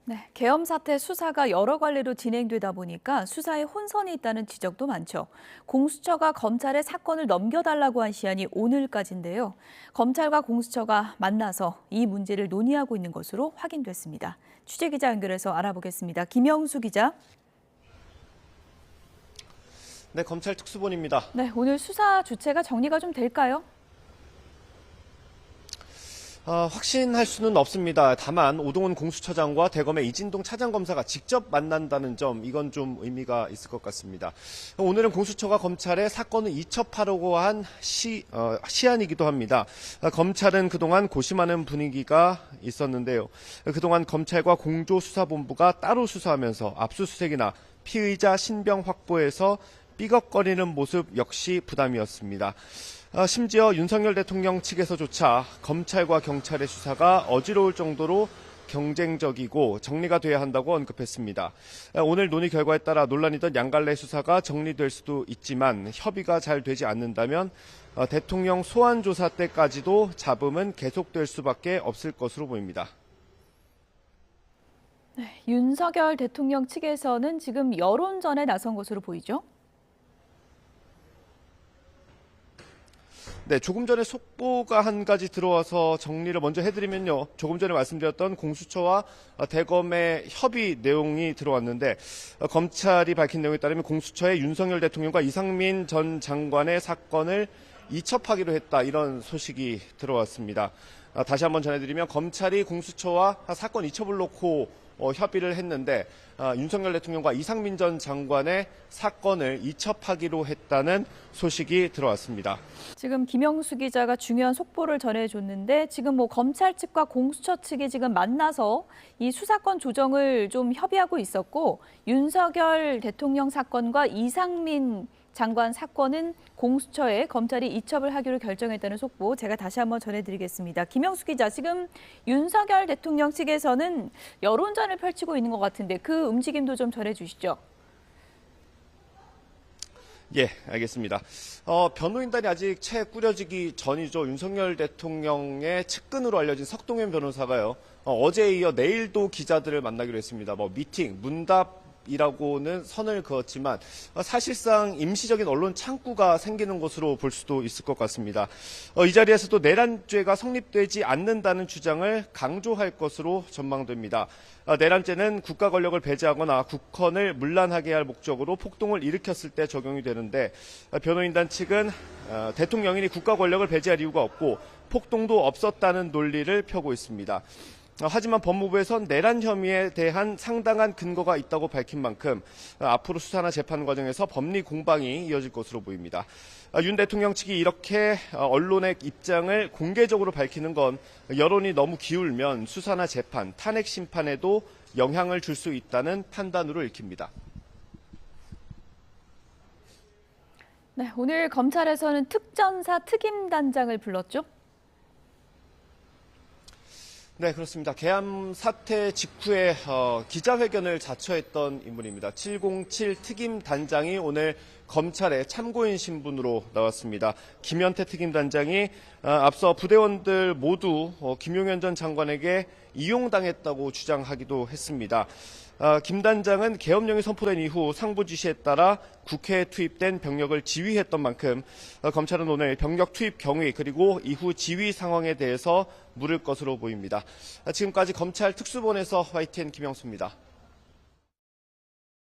네, 계엄 사태 수사가 여러 관례로 진행되다 보니까 수사에 혼선이 있다는 지적도 많죠. 공수처가 검찰에 사건을 넘겨달라고 한 시한이 오늘까지인데요. 검찰과 공수처가 만나서 이 문제를 논의하고 있는 것으로 확인됐습니다. 취재기자 연결해서 알아보겠습니다. 김영수 기자. 네, 검찰 특수본입니다. 네, 오늘 수사 주체가 정리가 좀 될까요? 확신할 수는 없습니다. 다만 오동훈 공수처장과 대검의 이진동 차장검사가 직접 만난다는 점, 이건 좀 의미가 있을 것 같습니다. 오늘은 공수처가 검찰에 사건을 이첩하려고 한 시한이기도 합니다. 검찰은 그동안 고심하는 분위기가 있었는데요. 그동안 검찰과 공조수사본부가 따로 수사하면서 압수수색이나 피의자 신병 확보에서 삐걱거리는 모습 역시 부담이었습니다. 심지어 윤석열 대통령 측에서조차 검찰과 경찰의 수사가 어지러울 정도로 경쟁적이고 정리가 돼야 한다고 언급했습니다. 오늘 논의 결과에 따라 논란이던 양갈래 수사가 정리될 수도 있지만 협의가 잘 되지 않는다면 대통령 소환 조사 때까지도 잡음은 계속될 수밖에 없을 것으로 보입니다. 네, 윤석열 대통령 측에서는 지금 여론전에 나선 것으로 보이죠? 네, 조금 전에 속보가 한 가지 들어와서 정리를 먼저 해드리면요. 조금 전에 말씀드렸던 공수처와 대검의 협의 내용이 들어왔는데 검찰이 밝힌 내용에 따르면 공수처의 윤석열 대통령과 이상민 전 장관의 사건을 이첩하기로 했다. 이런 소식이 들어왔습니다. 다시 한번 전해드리면 검찰이 공수처와 사건 이첩을 놓고 협의를 했는데 윤석열 대통령과 이상민 전 장관의 사건을 이첩하기로 했다는 소식이 들어왔습니다. 지금 김영수 기자가 중요한 속보를 전해줬는데 지금 검찰 측과 공수처 측이 지금 만나서 이 수사권 조정을 좀 협의하고 있었고 윤석열 대통령 사건과 이상민 장관 사건은 공수처에 검찰이 이첩을 하기로 결정했다는 속보 제가 다시 한번 전해드리겠습니다. 김영수 기자, 지금 윤석열 대통령 측에서는 여론전을 펼치고 있는 것 같은데 그 움직임도 좀 전해주시죠. 예, 알겠습니다. 변호인단이 아직 채 꾸려지기 전이죠. 윤석열 대통령의 측근으로 알려진 석동현 변호사가요. 어제에 이어 내일도 기자들을 만나기로 했습니다. 미팅, 문답이라고는 선을 그었지만 사실상 임시적인 언론 창구가 생기는 것으로 볼 수도 있을 것 같습니다. 이 자리에서도 내란죄가 성립되지 않는다는 주장을 강조할 것으로 전망됩니다. 내란죄는 국가 권력을 배제하거나 국헌을 문란하게 할 목적으로 폭동을 일으켰을 때 적용이 되는데 변호인단 측은 대통령이 국가 권력을 배제할 이유가 없고 폭동도 없었다는 논리를 펴고 있습니다. 하지만 법무부에선 내란 혐의에 대한 상당한 근거가 있다고 밝힌 만큼 앞으로 수사나 재판 과정에서 법리 공방이 이어질 것으로 보입니다. 윤 대통령 측이 이렇게 언론의 입장을 공개적으로 밝히는 건 여론이 너무 기울면 수사나 재판, 탄핵 심판에도 영향을 줄 수 있다는 판단으로 읽힙니다. 네, 오늘 검찰에서는 특전사 특임단장을 불렀죠? 네, 그렇습니다. 계엄 사태 직후에 기자회견을 자처했던 인물입니다. 707 특임단장이 오늘 검찰에 참고인 신분으로 나왔습니다. 김현태 특임단장이 앞서 부대원들 모두 김용현 전 장관에게 이용당했다고 주장하기도 했습니다. 김 단장은 계엄령이 선포된 이후 상부 지시에 따라 국회에 투입된 병력을 지휘했던 만큼 검찰은 오늘 병력 투입 경위 그리고 이후 지휘 상황에 대해서 물을 것으로 보입니다. 지금까지 검찰 특수본에서 YTN 김영수입니다.